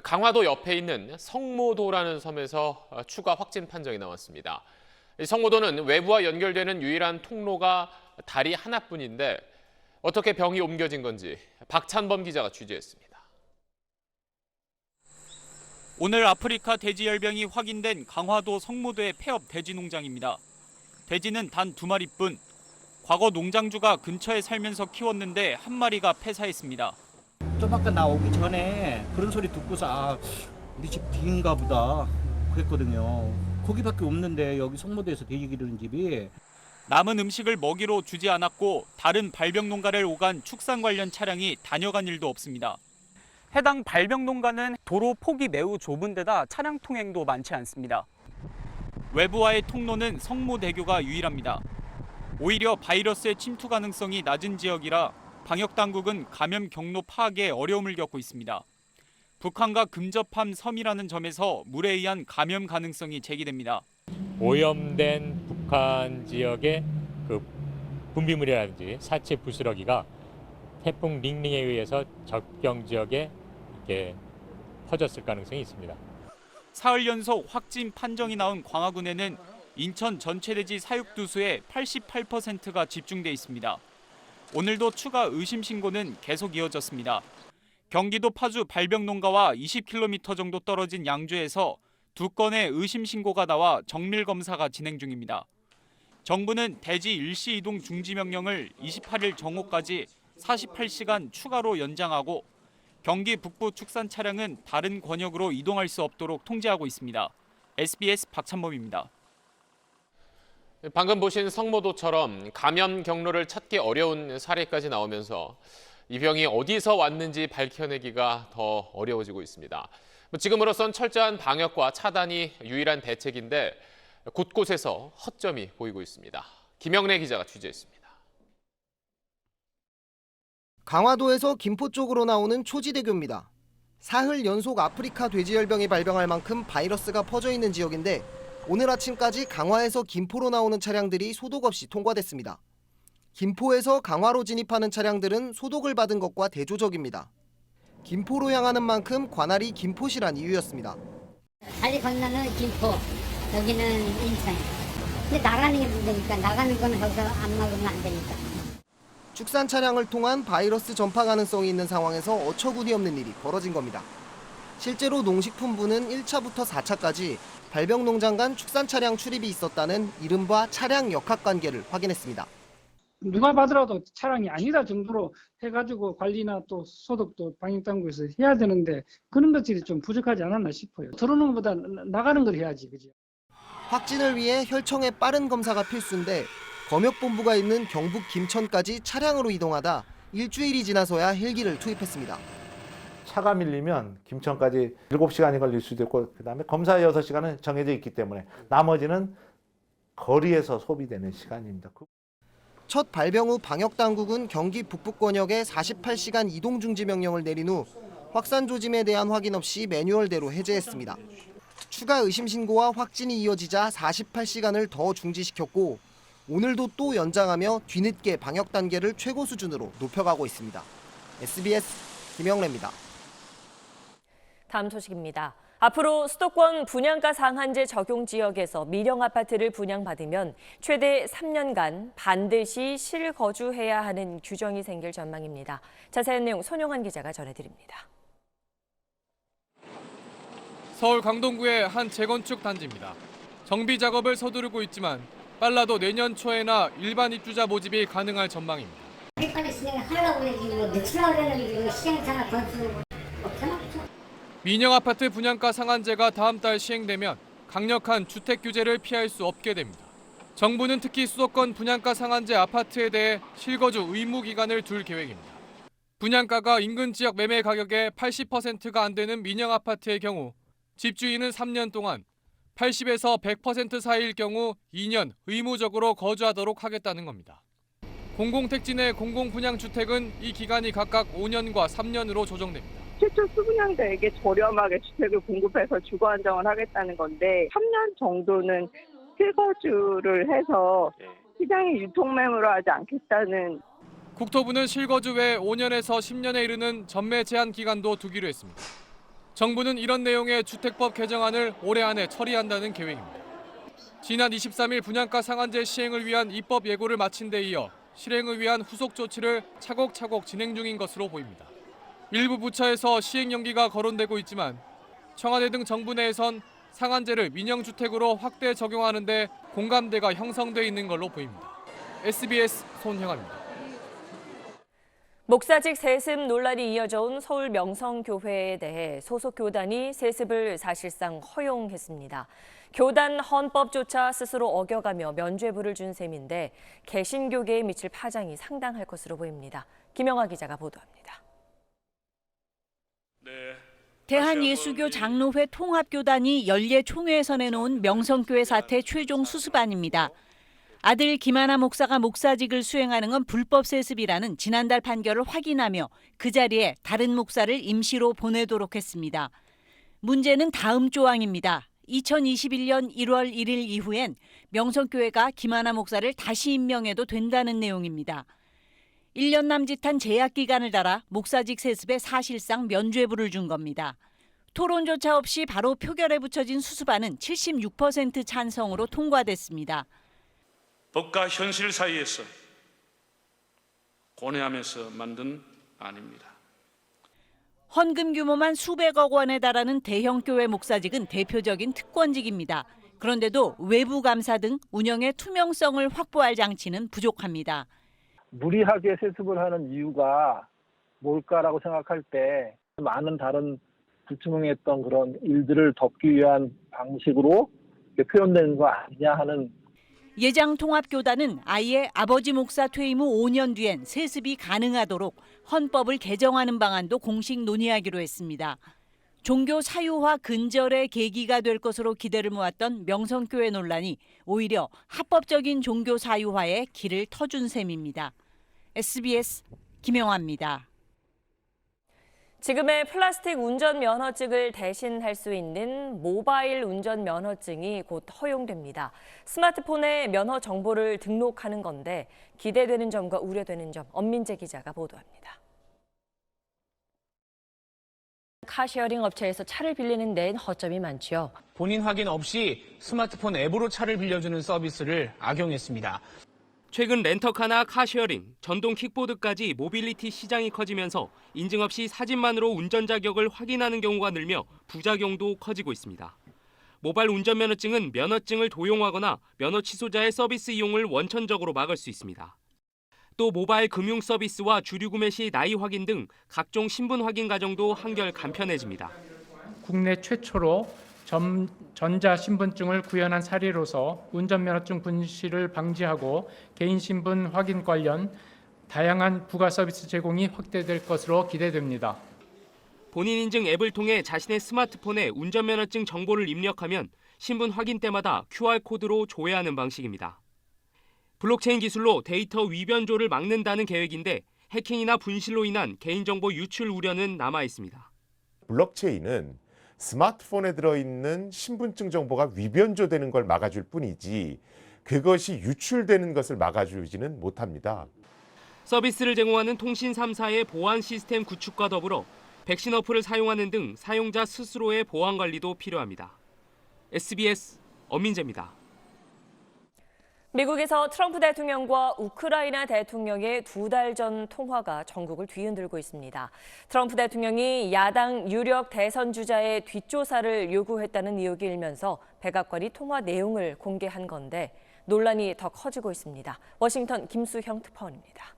강화도 옆에 있는 성모도라는 섬에서 추가 확진 판정이 나왔습니다. 성모도는 외부와 연결되는 유일한 통로가 다리 하나뿐인데 어떻게 병이 옮겨진 건지 박찬범 기자가 취재했습니다. 오늘 아프리카 돼지열병이 확인된 강화도 성모도의 폐업 돼지 농장입니다. 돼지는 단 2마리뿐. 과거 농장주가 근처에 살면서 키웠는데 한 마리가 폐사했습니다. 좀 아까 나오기 전에 그런 소리 듣고서 아, 우리 집 뒤인가 보다 그랬거든요. 거기밖에 없는데 여기 성모도에서 돼지 기르는 집이. 남은 음식을 먹이로 주지 않았고 다른 발병 농가를 오간 축산 관련 차량이 다녀간 일도 없습니다. 해당 발병 농가는 도로 폭이 매우 좁은 데다 차량 통행도 많지 않습니다. 외부와의 통로는 성모대교가 유일합니다. 오히려 바이러스의 침투 가능성이 낮은 지역이라 방역당국은 감염 경로 파악에 어려움을 겪고 있습니다. 북한과 근접한 섬이라는 점에서 물에 의한 감염 가능성이 제기됩니다. 오염된 북한 지역의 그 분비물이라든지 사체 부스러기가 태풍 링링에 의해서 접경 지역에 이렇게 퍼졌을 가능성이 있습니다. 사흘 연속 확진 판정이 나온 광화군에는 인천 전체 돼지 사육두수의 88%가 집중돼 있습니다. 오늘도 추가 의심 신고는 계속 이어졌습니다. 경기도 파주 발병 농가와 20km 정도 떨어진 양주에서 2건의 의심 신고가 나와 정밀 검사가 진행 중입니다. 정부는 돼지 일시 이동 중지 명령을 28일 정오까지 48시간 추가로 연장하고 경기 북부 축산 차량은 다른 권역으로 이동할 수 없도록 통제하고 있습니다. SBS 박찬범입니다. 방금 보신 성모도처럼 감염 경로를 찾기 어려운 사례까지 나오면서 이 병이 어디서 왔는지 밝혀내기가 더 어려워지고 있습니다. 지금으로선 철저한 방역과 차단이 유일한 대책인데 곳곳에서 허점이 보이고 있습니다. 김영래 기자가 취재했습니다. 강화도에서 김포 쪽으로 나오는 초지대교입니다. 사흘 연속 아프리카 돼지열병이 발병할 만큼 바이러스가 퍼져 있는 지역인데 오늘 아침까지 강화에서 김포로 나오는 차량들이 소독 없이 통과됐습니다. 김포에서 강화로 진입하는 차량들은 소독을 받은 것과 대조적입니다. 김포로 향하는 만큼 관할이 김포시란 이유였습니다. 달리 건너는 김포, 여기는 인천. 근데 나가는 게 문제니까 나가는 건 거기서 안 막으면 안 되니까. 축산 차량을 통한 바이러스 전파 가능성이 있는 상황에서 어처구니 없는 일이 벌어진 겁니다. 실제로 농식품부는 1차부터 4차까지 발병 농장 간 축산 차량 출입이 있었다는 이른바 차량 역학관계를 확인했습니다. 누가 봐더라도 차량이 아니다 정도로 해가지고 관리나 또 소독도 방역당국에서 해야 되는데 그런 것들이 좀 부족하지 않았나 싶어요. 들어오는 것보다 나가는 걸 해야지, 그죠? 확진을 위해 혈청의 빠른 검사가 필수인데 검역본부가 있는 경북 김천까지 차량으로 이동하다 일주일이 지나서야 헬기를 투입했습니다. 차가 밀리면 김천까지 7시간이 걸릴 수도 있고 그다음에 검사 6시간은 정해져 있기 때문에 나머지는 거리에서 소비되는 시간입니다. 첫 발병 후 방역당국은 경기 북부권역에 48시간 이동 중지 명령을 내린 후 확산 조짐에 대한 확인 없이 매뉴얼대로 해제했습니다. 추가 의심 신고와 확진이 이어지자 48시간을 더 중지시켰고 오늘도 또 연장하며 뒤늦게 방역 단계를 최고 수준으로 높여가고 있습니다. SBS 김영래입니다. 다음 소식입니다. 앞으로 수도권 분양가 상한제 적용 지역에서 민영 아파트를 분양받으면 최대 3년간 반드시 실거주해야 하는 규정이 생길 전망입니다. 자세한 내용 손용환 기자가 전해드립니다. 서울 강동구의 한 재건축 단지입니다. 정비 작업을 서두르고 있지만 빨라도 내년 초에나 일반 입주자 모집이 가능할 전망입니다. 빨리 진행하려고 보내지 늦추려고 그랬는데 시행착오가 건수 없잖아. 민영 아파트 분양가 상한제가 다음 달 시행되면 강력한 주택 규제를 피할 수 없게 됩니다. 정부는 특히 수도권 분양가 상한제 아파트에 대해 실거주 의무 기간을 둘 계획입니다. 분양가가 인근 지역 매매 가격의 80%가 안 되는 민영 아파트의 경우 집주인은 3년 동안 80에서 100% 사이일 경우 2년 의무적으로 거주하도록 하겠다는 겁니다. 공공택지 내 공공분양주택은 이 기간이 각각 5년과 3년으로 조정됩니다. 최초 수분양자에게 저렴하게 주택을 공급해서 주거 안정을 하겠다는 건데 3년 정도는 실거주를 해서 시장에 유통매물로 하지 않겠다는. 국토부는 실거주 외 5년에서 10년에 이르는 전매 제한 기간도 두기로 했습니다. 정부는 이런 내용의 주택법 개정안을 올해 안에 처리한다는 계획입니다. 지난 23일 분양가 상한제 시행을 위한 입법 예고를 마친 데 이어 실행을 위한 후속 조치를 차곡차곡 진행 중인 것으로 보입니다. 일부 부처에서 시행 연기가 거론되고 있지만 청와대 등 정부 내에선 상한제를 민영주택으로 확대 적용하는 데 공감대가 형성돼 있는 걸로 보입니다. SBS 손형아입니다. 목사직 세습 논란이 이어져 온 서울 명성교회에 대해 소속 교단이 세습을 사실상 허용했습니다. 교단 헌법조차 스스로 어겨가며 면죄부를 준 셈인데 개신교계에 미칠 파장이 상당할 것으로 보입니다. 김영하 기자가 보도합니다. 대한예수교 장로회 통합교단이 연례 총회에서 내놓은 명성교회 사태 최종 수습안입니다. 아들 김하나 목사가 목사직을 수행하는 건 불법 세습이라는 지난달 판결을 확인하며 그 자리에 다른 목사를 임시로 보내도록 했습니다. 문제는 다음 조항입니다. 2021년 1월 1일 이후엔 명성교회가 김하나 목사를 다시 임명해도 된다는 내용입니다. 1년 남짓한 제약 기간을 달아 목사직 세습에 사실상 면죄부를 준 겁니다. 토론조차 없이 바로 표결에 붙여진 수습안은 76% 찬성으로 통과됐습니다. 법과 현실 사이에서 고뇌하면서 만든 안입니다. 헌금 규모만 수백억 원에 달하는 대형 교회 목사직은 대표적인 특권직입니다. 그런데도 외부 감사 등 운영의 투명성을 확보할 장치는 부족합니다. 무리하게 세습을 하는 이유가 뭘까라고 생각할 때 많은 다른 불투명했던 그런 일들을 덮기 위한 방식으로 표현되는 거 아니냐 하는. 예장통합교단은 아예 아버지 목사 퇴임 후 5년 뒤엔 세습이 가능하도록 헌법을 개정하는 방안도 공식 논의하기로 했습니다. 종교 사유화 근절의 계기가 될 것으로 기대를 모았던 명성교회 논란이 오히려 합법적인 종교 사유화에 길을 터준 셈입니다. SBS 김영하입니다. 지금의 플라스틱 운전면허증을 대신할 수 있는 모바일 운전면허증이 곧 허용됩니다. 스마트폰에 면허 정보를 등록하는 건데 기대되는 점과 우려되는 점 엄민재 기자가 보도합니다. 카쉐어링 업체에서 차를 빌리는 데엔 허점이 많죠. 본인 확인 없이 스마트폰 앱으로 차를 빌려주는 서비스를 악용했습니다. 최근 렌터카나 카쉐어링, 전동 킥보드까지 모빌리티 시장이 커지면서 인증 없이 사진만으로 운전 자격을 확인하는 경우가 늘며 부작용도 커지고 있습니다. 모바일 운전면허증은 면허증을 도용하거나 면허 취소자의 서비스 이용을 원천적으로 막을 수 있습니다. 또 모바일 금융 서비스와 주류 구매 시 나이 확인 등 각종 신분 확인 과정도 한결 간편해집니다. 국내 최초로 전자신분증을 구현한 사례로서 운전면허증 분실을 방지하고 개인신분 확인 관련 다양한 부가 서비스 제공이 확대될 것으로 기대됩니다. 본인 인증 앱을 통해 자신의 스마트폰에 운전면허증 정보를 입력하면 신분 확인 때마다 QR코드로 조회하는 방식입니다. 블록체인 기술로 데이터 위변조를 막는다는 계획인데 해킹이나 분실로 인한 개인정보 유출 우려는 남아 있습니다. 블록체인은 스마트폰에 들어있는 신분증 정보가 위변조되는 걸 막아줄 뿐이지 그것이 유출되는 것을 막아주지는 못합니다. 서비스를 제공하는 통신 3사의 보안 시스템 구축과 더불어 백신 어플을 사용하는 등 사용자 스스로의 보안 관리도 필요합니다. SBS 엄민재입니다. 미국에서 트럼프 대통령과 우크라이나 대통령의 2달 전 통화가 전국을 뒤흔들고 있습니다. 트럼프 대통령이 야당 유력 대선 주자의 뒷조사를 요구했다는 의혹이 일면서 백악관이 통화 내용을 공개한 건데 논란이 더 커지고 있습니다. 워싱턴 김수형 특파원입니다.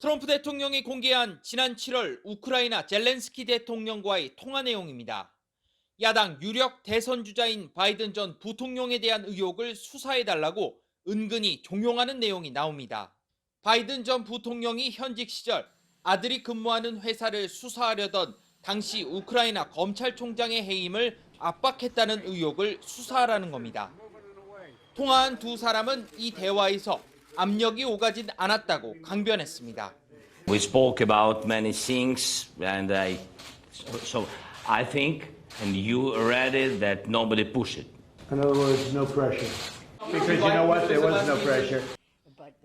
트럼프 대통령이 공개한 지난 7월 우크라이나 젤렌스키 대통령과의 통화 내용입니다. 야당 유력 대선 주자인 바이든 전 부통령에 대한 의혹을 수사해달라고 은근히 종용하는 내용이 나옵니다. 바이든 전 부통령이 현직 시절 아들이 근무하는 회사를 수사하려던 당시 우크라이나 검찰총장의 해임을 압박했다는 의혹을 수사하라는 겁니다. 통화한 두 사람은 이 대화에서 압력이 오가진 않았다고 강변했습니다. We spoke about many things and I think And you read it that nobody pushed it. In other words, no pressure. Because you know what? There was no pressure.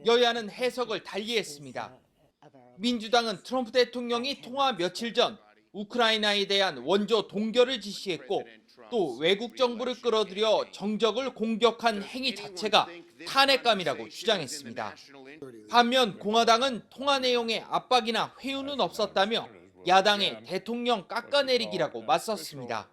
여야는 해석을 달리했습니다. 민주당은 트럼프 대통령이 통화 며칠 전 우크라이나에 대한 원조 동결을 지시했고 또 외국 정부를 끌어들여 정적을 공격한 행위 자체가 탄핵감이라고 주장했습니다. 반면 공화당은 통화 내용에 압박이나 회유는 없었다며 야당의 대통령 깎아내리기라고 맞섰습니다.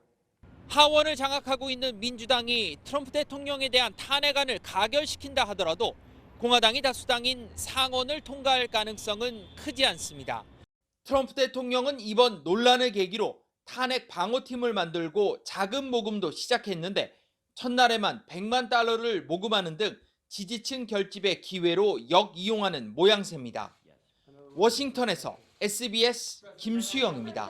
하원을 장악하고 있는 민주당이 트럼프 대통령에 대한 탄핵안을 가결시킨다 하더라도 공화당이 다수당인 상원을 통과할 가능성은 크지 않습니다. 트럼프 대통령은 이번 논란을 계기로 탄핵 방어팀을 만들고 자금 모금도 시작했는데 첫날에만 100만 달러를 모금하는 등 지지층 결집의 기회로 역이용하는 모양새입니다. 워싱턴에서 SBS 김수영입니다.